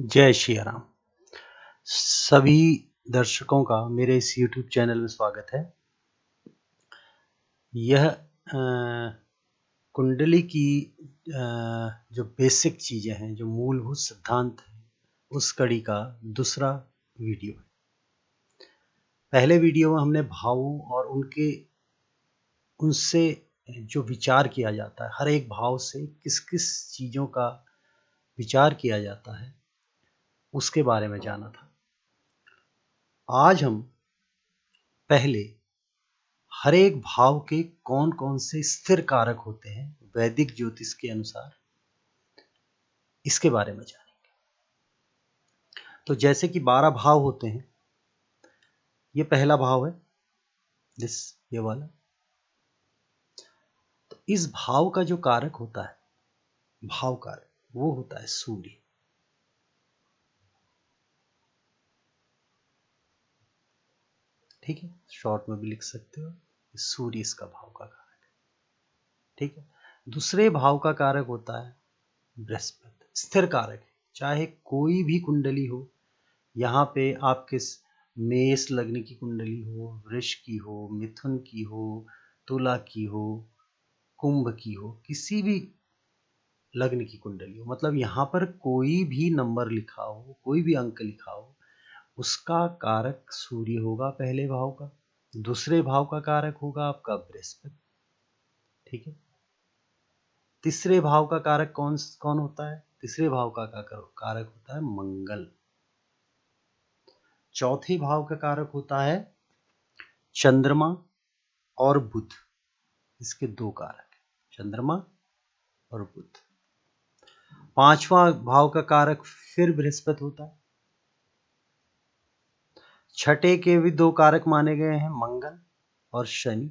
जय श्री राम। सभी दर्शकों का मेरे इस YouTube चैनल में स्वागत है। यह कुंडली की जो बेसिक चीज़ें हैं, जो मूलभूत सिद्धांत हैं, उस कड़ी का दूसरा वीडियो है। पहले वीडियो में हमने भावों और उनसे जो विचार किया जाता है, हर एक भाव से किस किस चीज़ों का विचार किया जाता है, उसके बारे में जाना था। आज हम पहले हर एक भाव के कौन कौन से स्थिर कारक होते हैं वैदिक ज्योतिष के अनुसार, इसके बारे में जानेंगे। तो जैसे कि 12 भाव होते हैं, ये पहला भाव है, ये वाला। तो इस भाव का जो कारक होता है, भाव कारक, वो होता है सूर्य। ठीक है, शॉर्ट में भी लिख सकते हो, सूर्य इसका भाव का कारक है। ठीक है, दूसरे भाव का कारक होता है बृहस्पति, स्थिर कारक है। चाहे कोई भी कुंडली हो, यहाँ पे आपके मेष लग्न की कुंडली हो, वृष की हो, मिथुन की हो, तुला की हो, कुंभ की हो, किसी भी लग्न की कुंडली हो, मतलब यहाँ पर कोई भी नंबर लिखा हो, कोई भी अंक लिखा हो, उसका कारक सूर्य होगा पहले भाव का। दूसरे भाव का कारक होगा आपका बृहस्पति। ठीक है, तीसरे भाव का कारक कौन कौन होता है? तीसरे भाव का कारक होता है मंगल। चौथे भाव का कारक होता है चंद्रमा और बुध। इसके दो कारक हैं, चंद्रमा और बुध। पांचवा भाव का कारक फिर बृहस्पति होता है। छठे के भी दो कारक माने गए हैं, मंगल और शनि।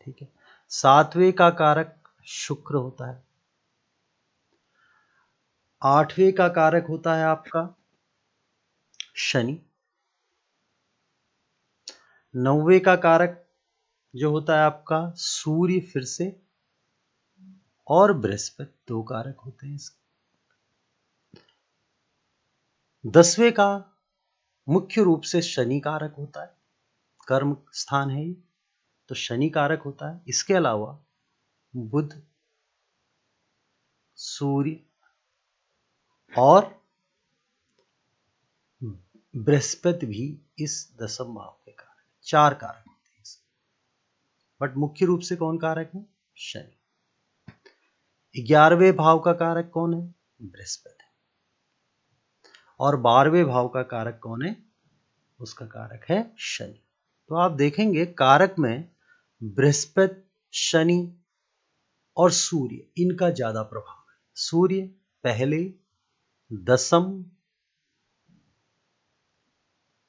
ठीक है, सातवें का कारक शुक्र होता है। आठवें का कारक होता है आपका शनि। नौवे का कारक जो होता है आपका सूर्य फिर से, और बृहस्पति, दो कारक होते हैं इसके। 10वें का मुख्य रूप से शनि कारक होता है, कर्म स्थान है ये, तो शनि कारक होता है। इसके अलावा बुध, सूर्य और बृहस्पति भी इस 10वें भाव के कारक, चार कारक होते हैं इसके। बट मुख्य रूप से कौन कारक है? शनि। 11वें भाव का कारक कौन है? बृहस्पति। और 12वें भाव का कारक कौन है? उसका कारक है शनि। तो आप देखेंगे कारक में बृहस्पति, शनि और सूर्य, इनका ज्यादा प्रभाव है। सूर्य पहले, दसम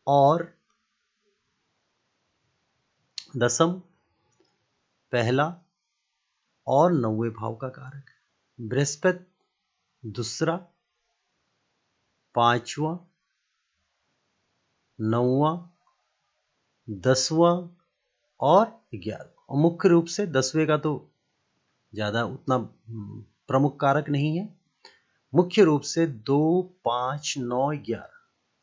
और पहला और 9वें भाव का कारक है। बृहस्पति दूसरा, पांचवा, 9वां, 10वां और 11वां। और मुख्य रूप से 10वें का तो ज्यादा उतना प्रमुख कारक नहीं है। मुख्य रूप से 2, 5, 9, 11,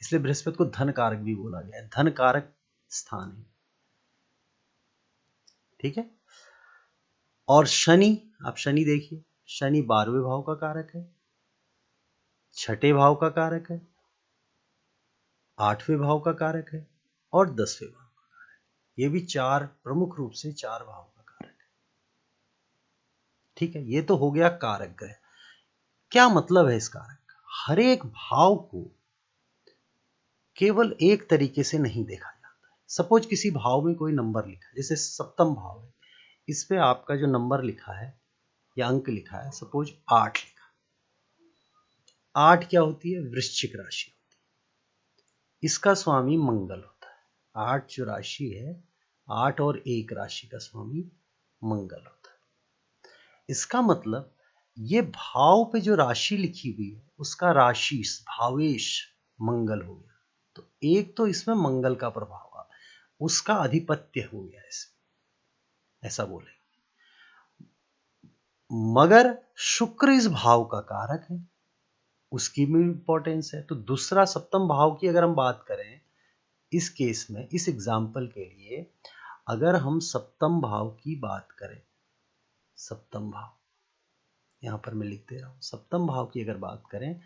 इसलिए बृहस्पति को धन कारक भी बोला गया है, धन कारक स्थान है। ठीक है, और शनि, आप शनि देखिए, शनि 12वें भाव का कारक है, छठे भाव का कारक है, 8वें भाव का कारक है और 10वें भाव का कारक है। ये भी चार, प्रमुख रूप से चार भाव का कारक है। ठीक है, ये तो हो गया कारक ग्रह। क्या मतलब है इस कारक का? हर एक भाव को केवल एक तरीके से नहीं देखा जाता है। सपोज किसी भाव में कोई नंबर लिखा है, जैसे सप्तम भाव है, इस पे आपका जो नंबर लिखा है या अंक लिखा है, सपोज 8 लिखा। 8 क्या होती है? वृश्चिक राशि होती है। इसका स्वामी मंगल होता है। 8 जो राशि है, 8 और 1 राशि का स्वामी मंगल होता है। इसका मतलब ये भाव पे जो राशि लिखी हुई है, उसका राशि भावेश मंगल हो गया। तो एक तो इसमें मंगल का प्रभाव आ, उसका आधिपत्य हो गया इसमें, ऐसा बोले। मगर शुक्र इस भाव का कारक है, उसकी भी इम्पोर्टेंस है। तो दूसरा सप्तम भाव की अगर हम बात करें इस केस में, इस एग्जाम्पल के लिए अगर हम सप्तम भाव की बात करें, सप्तम भाव यहाँ पर मैं लिख दे रहा हूँ, सप्तम भाव की अगर बात करें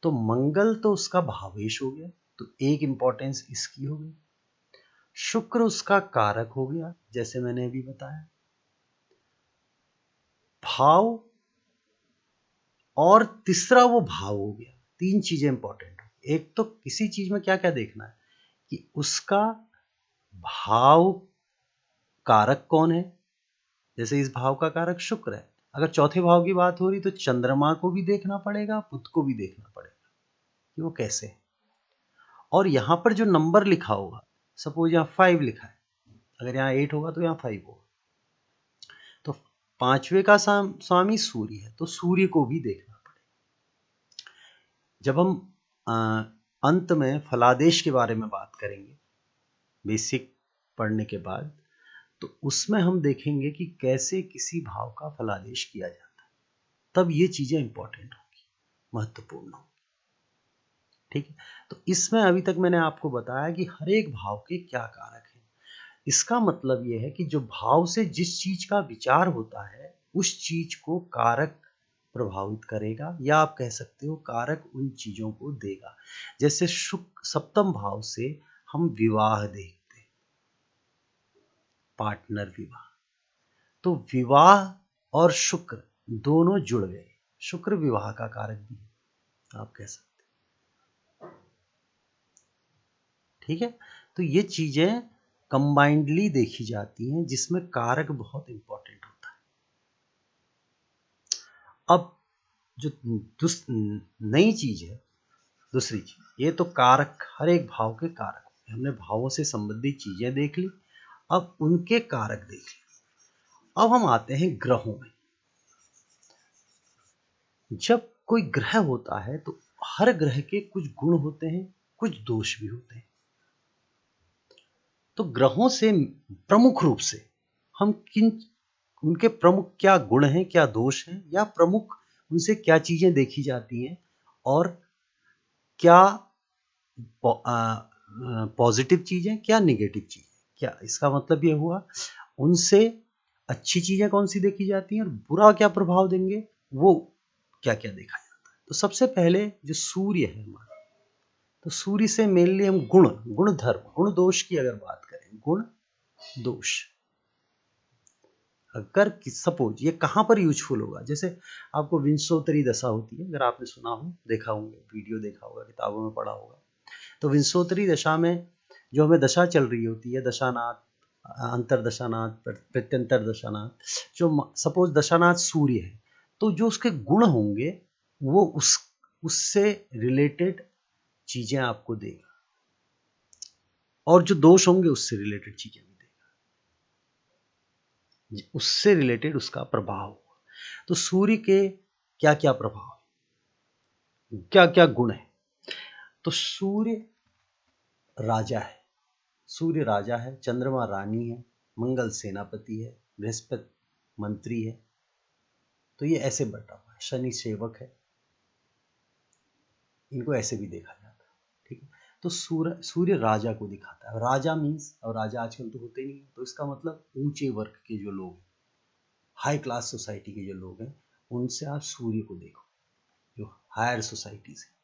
तो मंगल तो उसका भावेश हो गया, तो एक इंपॉर्टेंस इसकी हो गई। शुक्र उसका कारक हो गया, जैसे मैंने अभी बताया। भाव और तीसरा वो भाव हो गया। तीन चीजें इंपॉर्टेंट हो। एक तो किसी चीज में क्या क्या देखना है कि उसका भाव कारक कौन है, जैसे इस भाव का कारक शुक्र है। अगर चौथे भाव की बात हो रही तो चंद्रमा को भी देखना पड़ेगा, बुध को भी देखना पड़ेगा कि वो कैसे है। और यहां पर जो नंबर लिखा होगा, सपोज यहाँ 5 लिखा है, अगर यहाँ 8 होगा तो यहाँ 5 होगा। तो पांचवे का स्वामी सूर्य है, तो सूर्य को भी देखना पड़ेगा। जब हम अंत में फलादेश के बारे में बात करेंगे बेसिक पढ़ने के बाद, तो उसमें हम देखेंगे कि कैसे किसी भाव का फलादेश किया जाता है। तब ये चीजें इंपॉर्टेंट होंगी, महत्वपूर्ण होंगी। ठीक है, तो इसमें अभी तक मैंने आपको बताया कि हर एक भाव के क्या कारक हैं। इसका मतलब यह है कि जो भाव से जिस चीज का विचार होता है उस चीज को कारक प्रभावित करेगा, या आप कह सकते हो कारक उन चीजों को देगा। जैसे शुक्र सप्तम भाव से हम विवाह देखते, पार्टनर विवाह, तो विवाह और शुक्र दोनों जुड़ गए। शुक्र विवाह का कारक भी है, आप कह सकते। ठीक है, तो ये चीजें कंबाइंडली देखी जाती हैं जिसमें कारक बहुत इंपॉर्टेंट होता है। अब जो नई चीज है, दूसरी चीज, ये तो कारक हर एक भाव के कारक, हमने भावों से संबंधित चीजें देख ली, अब उनके कारक देख ली। अब हम आते हैं ग्रहों में। जब कोई ग्रह होता है तो हर ग्रह के कुछ गुण होते हैं, कुछ दोष भी होते हैं। तो ग्रहों से प्रमुख रूप से हम उनके प्रमुख क्या गुण हैं, क्या दोष हैं, या प्रमुख उनसे क्या चीजें देखी जाती हैं, और क्या पॉजिटिव चीजें, क्या निगेटिव चीजें। क्या इसका मतलब ये हुआ उनसे अच्छी चीजें कौन सी देखी जाती हैं और बुरा क्या प्रभाव देंगे, वो क्या क्या देखा जाता है। तो सबसे पहले जो सूर्य है हमारा, तो सूर्य से मेनली हम गुण धर्म, गुण दोष की अगर बात करें, गुण दोष, अगर सपोज ये कहां पर यूजफुल होगा, जैसे आपको विंशोत्तरी दशा होती है, अगर आपने सुना हो, देखा होगा, वीडियो देखा होगा, किताबों में पढ़ा होगा, तो विंशोत्तरी दशा में जो हमें दशा चल रही होती है, दशानाथ, अंतरदशानाथ, प्रत्यंतर दशानाथ, जो सपोज दशानाथ सूर्य है, तो जो उसके गुण होंगे वो उससे रिलेटेड चीजें आपको देगा, और जो दोष होंगे उससे रिलेटेड चीजें भी देगा, उससे रिलेटेड उसका प्रभाव होगा। तो सूर्य के क्या क्या प्रभाव है, क्या क्या गुण है। तो सूर्य राजा है, सूर्य राजा है, चंद्रमा रानी है, मंगल सेनापति है, बृहस्पति मंत्री है, तो ये ऐसे बटा हुआ है। शनि सेवक है, इनको ऐसे भी देखा जाता है। ठीक है, तो सूर्य राजा को दिखाता है। राजा मीन्स, और राजा आजकल तो होते नहीं, तो इसका मतलब ऊंचे वर्ग के जो लोग, हाई क्लास सोसाइटी के जो लोग हैं, उनसे आप सूर्य को देखो, जो हायर सोसाइटी से।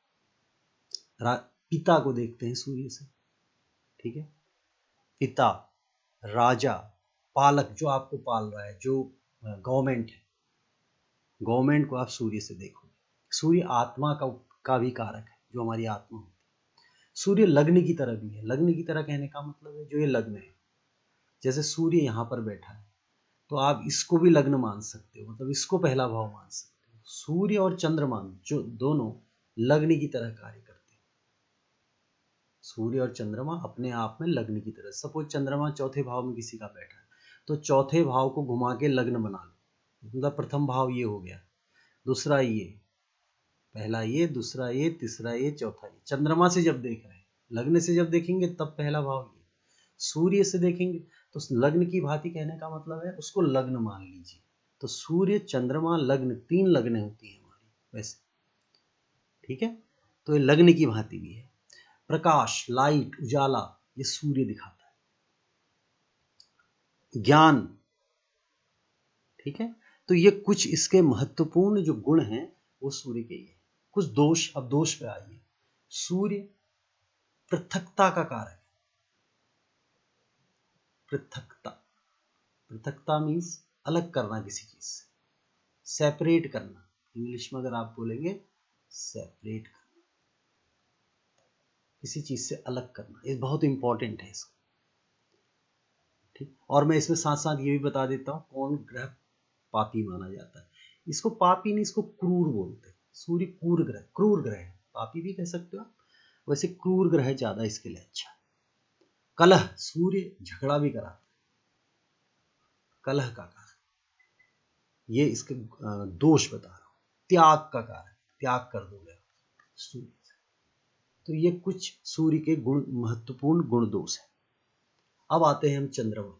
पिता को देखते हैं सूर्य से। ठीक है, पिता, राजा, पालक, जो आपको पाल रहा है, जो गवर्नमेंट है, गवर्नमेंट को आप सूर्य से देखोगे। सूर्य आत्मा का भी कारक है, जो हमारी आत्मा होती है। सूर्य लग्न की तरह भी है। लग्न की तरह कहने का मतलब है जो ये लग्न है, जैसे सूर्य यहाँ पर बैठा है, तो आप इसको भी लग्न मान सकते हो, मतलब इसको पहला भाव मान सकते हो। सूर्य और चंद्रमा जो दोनों लग्न की तरह कार्य करते हैं। सूर्य और चंद्रमा अपने आप में लग्न की तरह, सपोज चंद्रमा चौथे भाव में किसी का बैठा है, तो चौथे भाव को घुमा के लग्न बना लो, मतलब प्रथम भाव ये हो गया, दूसरा ये, पहला ये, दूसरा ये, तीसरा ये, चौथा ये। चंद्रमा से जब देख रहे हैं, लग्न से जब देखेंगे तब पहला भाव ये, सूर्य से देखेंगे तो लग्न की भांति, कहने का मतलब है उसको लग्न मान लीजिए। तो सूर्य, चंद्रमा, लग्न, तीन लग्न होती है हमारी वैसे। ठीक है, तो ये लग्न की भांति भी है। प्रकाश, लाइट, उजाला, ये सूर्य दिखाता है। ज्ञान, ठीक है, तो ये कुछ इसके महत्वपूर्ण जो गुण हैं वो सूर्य के ही है। कुछ दोष, अब दोष पे आइए। सूर्य पृथकता का कारक है। पृथकता, पृथकता मीन्स अलग करना किसी चीज से, सेपरेट करना। इंग्लिश में अगर आप बोलेंगे सेपरेट करना, किसी चीज से अलग करना, ये बहुत इंपॉर्टेंट है इसका। ठीक, और मैं इसमें साथ साथ ये भी बता देता हूँ कौन ग्रह पापी माना जाता है। इसको पापी नहीं, इसको क्रूर बोलते हैं। सूर्य क्रूर ग्रह, क्रूर ग्रह है, पापी भी कह सकते हो आप, वैसे क्रूर ग्रह ज्यादा इसके लिए अच्छा है। कलह, सूर्य झगड़ा भी कराता है, कलह का कारण, ये इसके दोष बता रहा हूं। त्याग का कारण, त्याग कर दोगे सूर्य से। तो ये कुछ सूर्य के गुण, महत्वपूर्ण गुण दोष है। अब आते हैं हम चंद्रमा,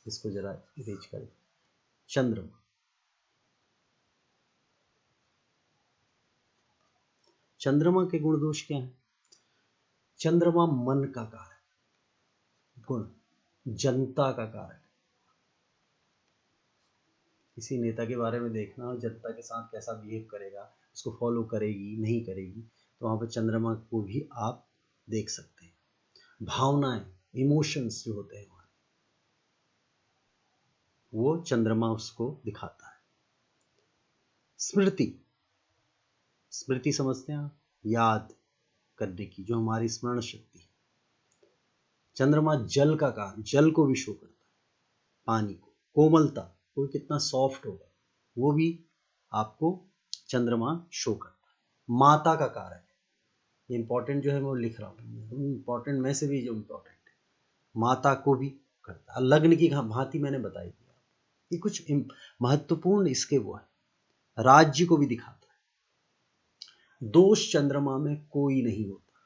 इसको जरा इरेज करें। चंद्रमा, चंद्रमा के गुण दोष क्या है? चंद्रमा मन का कारक गुण, जनता का कारक। किसी नेता के बारे में देखना और जनता के साथ कैसा बिहेव करेगा, उसको फॉलो करेगी नहीं करेगी, तो वहां पर चंद्रमा को भी आप देख सकते हैं। भावनाएं, इमोशंस जो होते हैं हमारे, वो चंद्रमा उसको दिखाता है। स्मृति, स्मृति समझते हैं आप, याद करने की, जो हमारी स्मरण शक्ति है। चंद्रमा जल का कारण, जल को भी शो करता है, पानी को। कोमलता, कोई कितना सॉफ्ट होगा वो भी आपको चंद्रमा शो करता है। माता का कारक है, ये इंपॉर्टेंट जो है मैं लिख रहा हूँ, इंपॉर्टेंट में से भी जो इंपॉर्टेंट है, माता को भी करता है। लग्न की भांति मैंने बताई थी, ये कुछ महत्वपूर्ण इसके वो है। राज्य को भी दिखाता है। दोष चंद्रमा में कोई नहीं होता।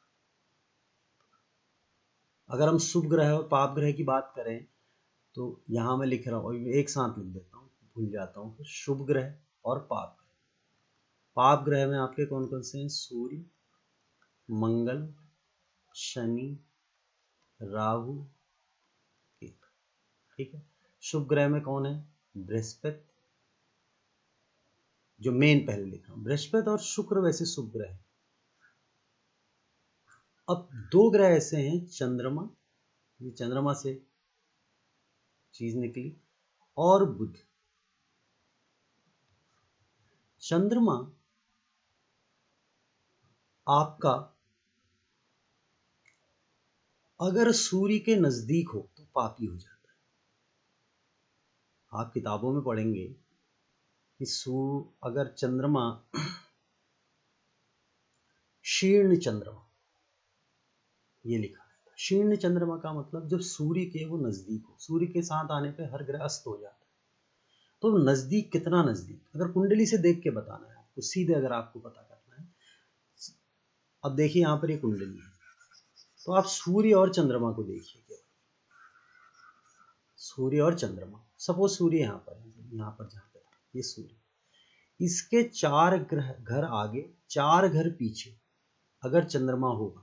अगर हम शुभ ग्रह और पाप ग्रह की बात करें तो यहां मैं लिख रहा हूं, एक साथ लिख देता हूं, भूल जाता हूं, शुभ ग्रह और पाप ग्रह। पाप ग्रह में आपके कौन कौन से हैं? सूर्य, मंगल, शनि, राहु, केतु। ठीक है। शुभ ग्रह में कौन है? बृहस्पति, जो मेन पहले लिखा हूं, बृहस्पति और शुक्र वैसे शुभ ग्रह है। अब दो ग्रह ऐसे हैं, चंद्रमा, ये चंद्रमा से चीज निकली, और बुध। चंद्रमा आपका अगर सूर्य के नजदीक हो तो पापी हो जाता है। आप किताबों में पढ़ेंगे कि अगर चंद्रमा शीर्ण चंद्रमा, ये लिखा है, शीर्ण चंद्रमा का मतलब जब सूर्य के वो नजदीक हो, सूर्य के साथ आने पे हर ग्रह अस्त हो जाता है। तो नजदीक, कितना नजदीक, अगर कुंडली से देख के बताना है आपको, सीधे अगर आपको पता करना है। अब देखिए यहाँ पर ये कुंडली है, तो आप सूर्य और चंद्रमा को देखिए, सूर्य और चंद्रमा, सपोज सूर्य यहाँ पर है, यहाँ पर जहाँ पे ये सूर्य, इसके 4 ग्रह घर आगे, 4 घर पीछे अगर चंद्रमा होगा,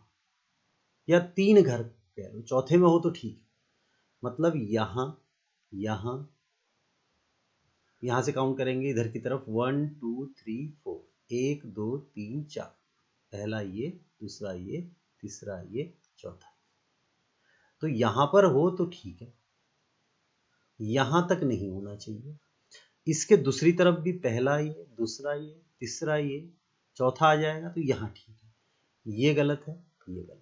या 3 घर कह लो, चौथे में हो तो ठीक है, मतलब यहाँ, यहाँ, यहाँ से काउंट करेंगे इधर की तरफ, 1 2 3 4, 1 2 3 4, पहला ये, दूसरा ये, तीसरा ये, चौथा। तो यहाँ पर हो तो ठीक है, यहाँ तक नहीं होना चाहिए। इसके दूसरी तरफ भी पहला ये, दूसरा ये, तीसरा ये, चौथा आ जाएगा, तो यहाँ ठीक है। ये गलत है, ये गलत है।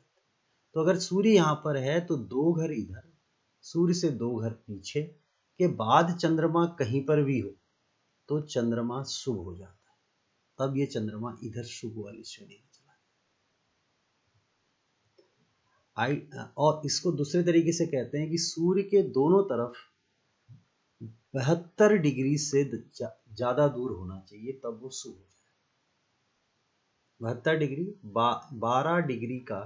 तो अगर सूर्य यहाँ पर है तो 2 घर इधर, सूर्य से 2 घर पीछे के बाद चंद्रमा कहीं पर भी हो तो चंद्रमा शुभ हो जाता है। तब ये चंद्रमा इधर शुभ वाली श्रेणी में चला जाए। और इसको दूसरे तरीके से कहते हैं कि सूर्य के दोनों तरफ 72 डिग्री से ज्यादा दूर होना चाहिए, तब वो शुभ हो जाए। 72 डिग्री, 12 डिग्री का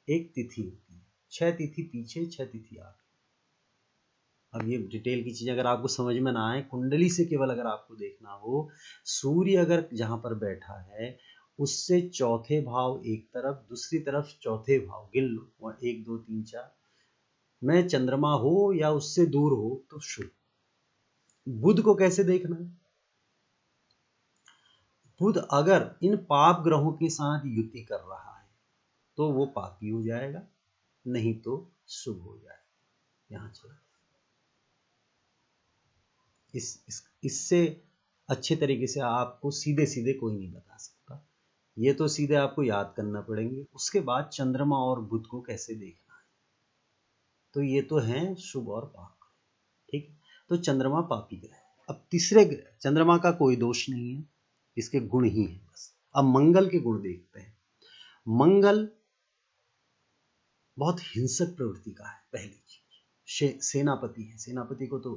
एक तिथि होती है, 6 तिथि पीछे, 6 तिथि आगे। अब ये डिटेल की चीज़ अगर आपको समझ में ना आए, कुंडली से केवल अगर आपको देखना हो, सूर्य अगर जहाँ पर बैठा है उससे चौथे भाव एक तरफ, दूसरी तरफ चौथे भाव गिन लो, 1 2 3 4 में चंद्रमा हो या उससे दूर हो तो शुभ। बुध को कैसे देखना है? बुध अगर इन पाप ग्रहों के साथ युति कर रहा है तो वो पापी हो जाएगा, नहीं तो शुभ हो जाएगा। यहां चला इससे अच्छे तरीके से आपको सीधे सीधे कोई नहीं बता सकता, ये तो सीधे आपको याद करना पड़ेंगे। उसके बाद चंद्रमा और बुध को कैसे देखना है, तो ये तो हैं शुभ और पाप, ठीक है। तो चंद्रमा पापी ग्रह है। अब तीसरे ग्रह, चंद्रमा का कोई दोष नहीं है, इसके गुण ही है बस। अब मंगल के गुण देखते हैं। मंगल बहुत हिंसक प्रवृत्ति का है, पहली चीज सेनापति है, सेनापति को तो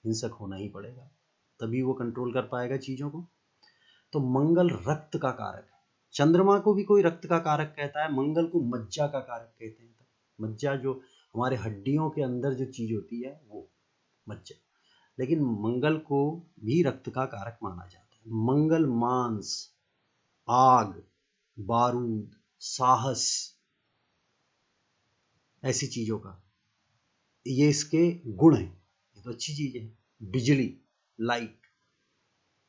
हिंसक होना ही पड़ेगा, तभी वो कंट्रोल कर पाएगा चीजों को। तो मंगल रक्त का कारक है। चंद्रमा को भी कोई रक्त का कारक कहता है, मंगल को मज्जा का कारक कहते हैं। तो मज्जा जो हमारे हड्डियों के अंदर जो चीज होती है वो मज्जा, लेकिन मंगल को भी रक्त का कारक माना जाता है। मंगल मांस, आग, बारूद, साहस, ऐसी चीजों का, ये इसके गुण हैं, ये तो अच्छी चीज है। बिजली, लाइट,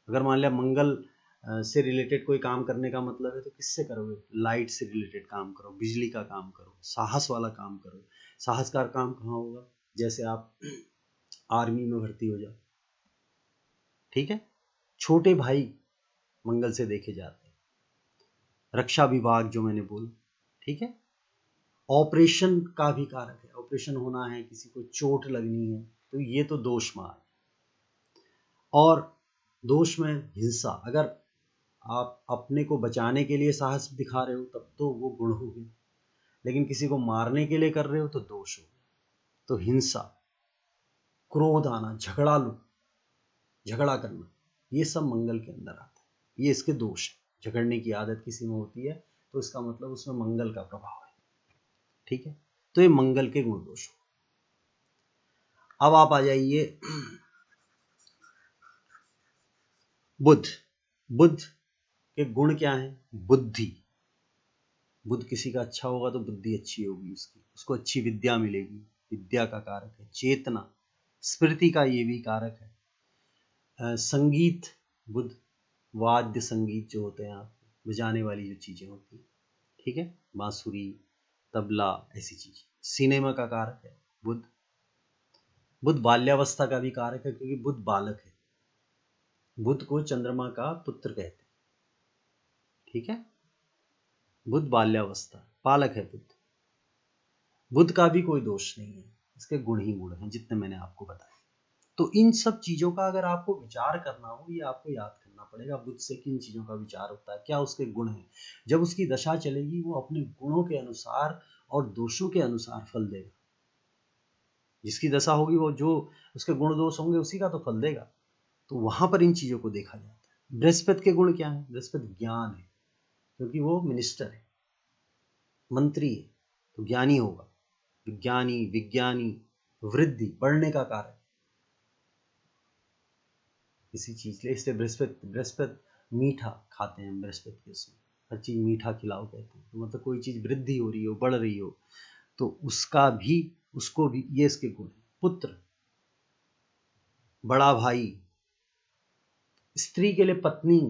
अगर मान लिया मंगल से रिलेटेड कोई काम करने का मतलब है तो किससे करोगे? लाइट से रिलेटेड काम करो, बिजली का काम करो, साहस वाला काम करो। साहस का काम कहाँ होगा? जैसे आप आर्मी में भर्ती हो जाओ, ठीक है। छोटे भाई मंगल से देखे जाते हैं, रक्षा विभाग जो मैंने बोला, ठीक है। ऑपरेशन का भी कारक है, ऑपरेशन होना है, किसी को चोट लगनी है, तो ये तो दोष मार्ग। और दोष में हिंसा, अगर आप अपने को बचाने के लिए साहस दिखा रहे हो तब तो वो गुण हो गया, लेकिन किसी को मारने के लिए कर रहे हो तो दोष हो गया। तो हिंसा, क्रोध आना, झगड़ा करना, ये सब मंगल के अंदर आता है, ये इसके दोष है। झगड़ने की आदत किसी में होती है तो इसका मतलब उसमें मंगल का प्रभाव है, ठीक है। तो ये मंगल के गुण दोष हो। अब आप आ जाइए बुध। बुध के गुण क्या है? बुद्धि। बुध किसी का अच्छा होगा तो बुद्धि अच्छी होगी उसकी, उसको अच्छी विद्या मिलेगी, विद्या का कारक है। चेतना, स्मृति का ये भी कारक है। संगीत, बुध, वाद्य संगीत जो होते हैं आप बजाने वाली जो चीजें होती हैं, ठीक है, बांसुरी, तबला, ऐसी चीज। सिनेमा का कारक है बुध। बुध बाल्यावस्था का भी कारक है, क्योंकि बुध बालक है। बुध को चंद्रमा का पुत्र कहते हैं, ठीक है। बुध बाल्यावस्था, बालक है बुध। बुध का भी कोई दोष नहीं है, इसके गुण ही गुण हैं जितने मैंने आपको बताए। तो इन सब चीजों का अगर आपको विचार करना हो, ये आपको याद करना पड़ेगा, बुध से किन चीजों का विचार होता है, क्या उसके गुण हैं। जब उसकी दशा चलेगी वो अपने गुणों के अनुसार और दोषों के अनुसार फल देगा। जिसकी दशा होगी वो जो उसके गुण दोष होंगे उसी का तो फल देगा। तो वहां पर इन चीजों को देखा जाता है। बृहस्पति के गुण क्या है? बृहस्पति ज्ञान है, क्योंकि वो मिनिस्टर है, मंत्री है, तो ज्ञानी होगा। विज्ञानी, विज्ञानी, वृद्धि, बढ़ने का कारण किसी चीज के लिए। इसलिए बृहस्पति मीठा खाते हैं बृहस्पति के, उसमें हर चीज मीठा खिलाओ कहते हैं। तो मतलब कोई चीज वृद्धि हो रही हो, बढ़ रही हो, तो उसका भी, उसको भी, ये इसके गुण है। पुत्र, बड़ा भाई, स्त्री के लिए पत्नी,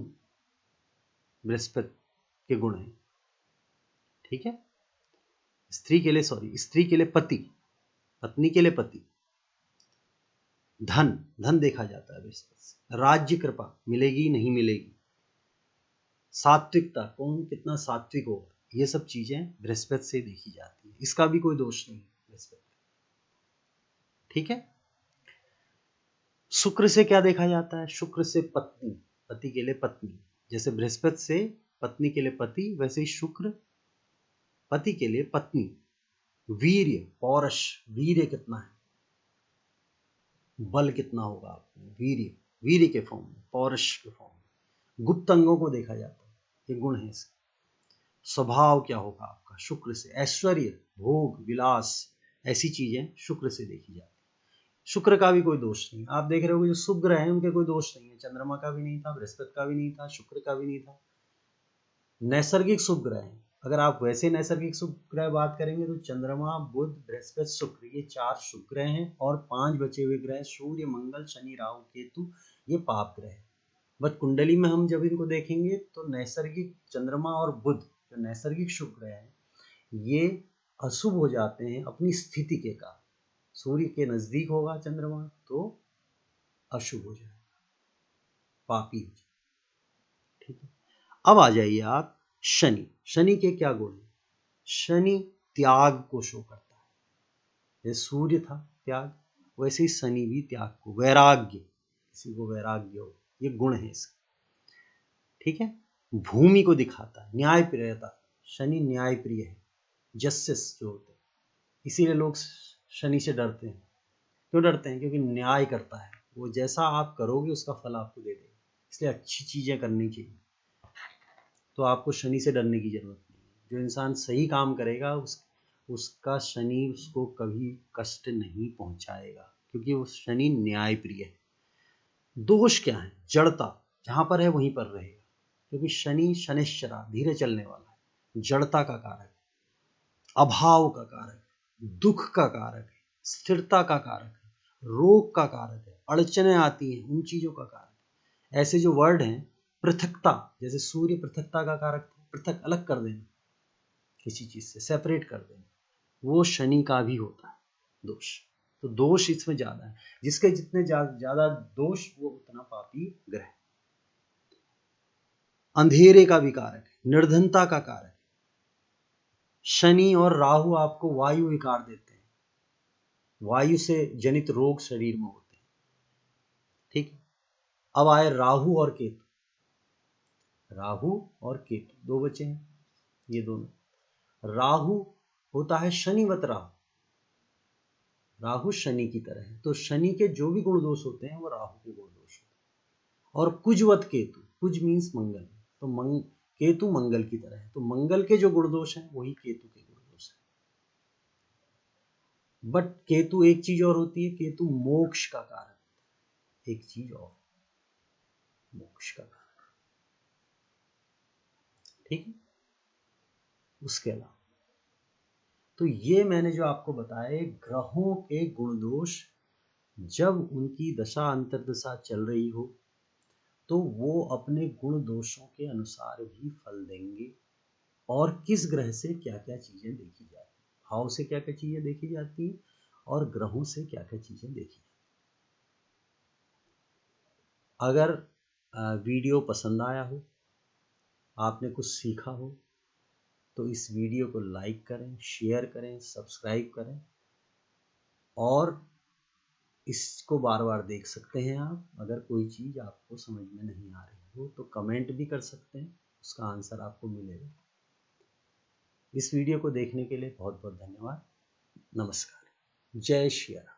बृहस्पति के गुण है, ठीक है। स्त्री के लिए पति, पत्नी के लिए पति। धन, धन देखा जाता है बृहस्पति से। राज्य कृपा, मिलेगी नहीं मिलेगी। सात्विकता, कौन कितना सात्विक होगा, ये सब चीजें बृहस्पति से देखी जाती है। इसका भी कोई दोष नहीं है बृहस्पति, ठीक है। शुक्र से क्या देखा जाता है? शुक्र से पत्नी, पति के लिए पत्नी। जैसे बृहस्पति से पत्नी के लिए पति, वैसे ही शुक्र पति के लिए पत्नी। वीर्य, पौरुष, वीर्य कितना है, बल कितना होगा आपको, वीर्य, वीर्य के फॉर्म में, पौरुष के फॉर्म में। गुप्त अंगों को देखा जाता है, ये गुण है इसके। स्वभाव क्या होगा आपका शुक्र से? ऐश्वर्य, भोग, विलास, ऐसी चीजें शुक्र से देखी जाती शुक्र का भी कोई दोष नहीं। आप देख रहे हो जो शुभ ग्रह हैं उनके कोई दोष नहीं है, चंद्रमा का भी नहीं था, बृहस्पति का भी नहीं था, शुक्र का भी नहीं था, नैसर्गिक शुभ ग्रह हैं। अगर आप वैसे नैसर्गिक शुभ ग्रह बात करेंगे तो चंद्रमा, बुध, बृहस्पति, शुक्र, ये 4 शुभ ग्रह हैं और 5 बचे हुए ग्रह सूर्य, मंगल, शनि, राहु, केतु, ये पाप ग्रह हैं। बट कुंडली में हम जब इनको देखेंगे तो नैसर्गिक चंद्रमा और बुध जो नैसर्गिक शुभ ग्रह हैं ये अशुभ हो जाते हैं अपनी स्थिति के कारण। सूर्य के नजदीक होगा चंद्रमा तो अशुभ हो जाएगा, पापी हो जाएगा। ठीक है, अब आ जाइए आप शनि। शनि के क्या गुण हैं? शनि त्याग को शो करता है। जैसे सूर्य था त्याग, वैसे ही शनि भी त्याग को, वैराग्य, किसी को वैराग्य हो, ये गुण है इसका। ठीक है, भूमि को दिखाता है, न्याय प्रियता, शनि न्याय प्रिय है, जस्टिस जो होते हैं, इसीलिए लोग शनि से डरते हैं। क्यों डरते हैं? क्योंकि न्याय करता है, वो जैसा आप करोगे उसका फल आपको दे देगा, इसलिए अच्छी चीजें करनी चाहिए। तो आपको शनि से डरने की जरूरत नहीं है। जो इंसान सही काम करेगा उसका शनि उसको कभी कष्ट नहीं पहुंचाएगा, क्योंकि वो शनि न्याय प्रिय है। दोष क्या है? जड़ता, जहां पर है वहीं पर रहेगा, क्योंकि शनि शनिश्चरा, धीरे चलने वाला है, जड़ता का कारक है, अभाव का कारक है, दुख का कारक है, स्थिरता का कारक है, रोग का कारक है, अड़चने आती हैं उन चीजों का कारक है। ऐसे जो वर्ड हैं, पृथकता, जैसे सूर्य पृथकता का कारक था, पृथक अलग कर देना, किसी चीज से सेपरेट कर देना, वो शनि का भी होता है दोष। तो दोष इसमें ज्यादा है, जिसके जितने ज्यादा दोष वो उतना पापी ग्रह। अंधेरे का भी कारक है, निर्धनता का कारक है। शनि और राहु आपको वायु विकार देते हैं, वायु से जनित रोग शरीर में होते हैं। ठीक है, अब आए राहु और केतु। राहु और केतु दो बचे हैं, ये दोनों। राहु होता है शनिवत राहु, राहु शनि की तरह है, तो शनि के जो भी गुण दोष होते हैं वो राहु के गुण दोष होते हैं। और कुजवत केतु, कुज मीन्स मंगल, तो केतु मंगल की तरह है, तो मंगल के जो गुण दोष हैं वही केतु के गुण दोष हैं। बट केतु एक चीज और होती है, केतु मोक्ष का कारक, एक चीज और, मोक्ष का कारक। ठीक है, उसके अलावा तो ये मैंने जो आपको बताया ग्रहों के गुण दोष, जब उनकी दशा अंतर्दशा चल रही हो तो वो अपने गुण दोषों के अनुसार भी फल देंगे। और किस ग्रह से क्या क्या चीजें देखी जाती है, भाव से क्या क्या चीजें देखी जाती है, और ग्रहों से क्या क्या चीजें देखी जाती है। अगर वीडियो पसंद आया हो, आपने कुछ सीखा हो, तो इस वीडियो को लाइक करें, शेयर करें, सब्सक्राइब करें, और इसको बार बार देख सकते हैं आप। अगर कोई चीज़ आपको समझ में नहीं आ रही हो तो कमेंट भी कर सकते हैं, उसका आंसर आपको मिलेगा। इस वीडियो को देखने के लिए बहुत बहुत धन्यवाद। नमस्कार, जय श्री राम।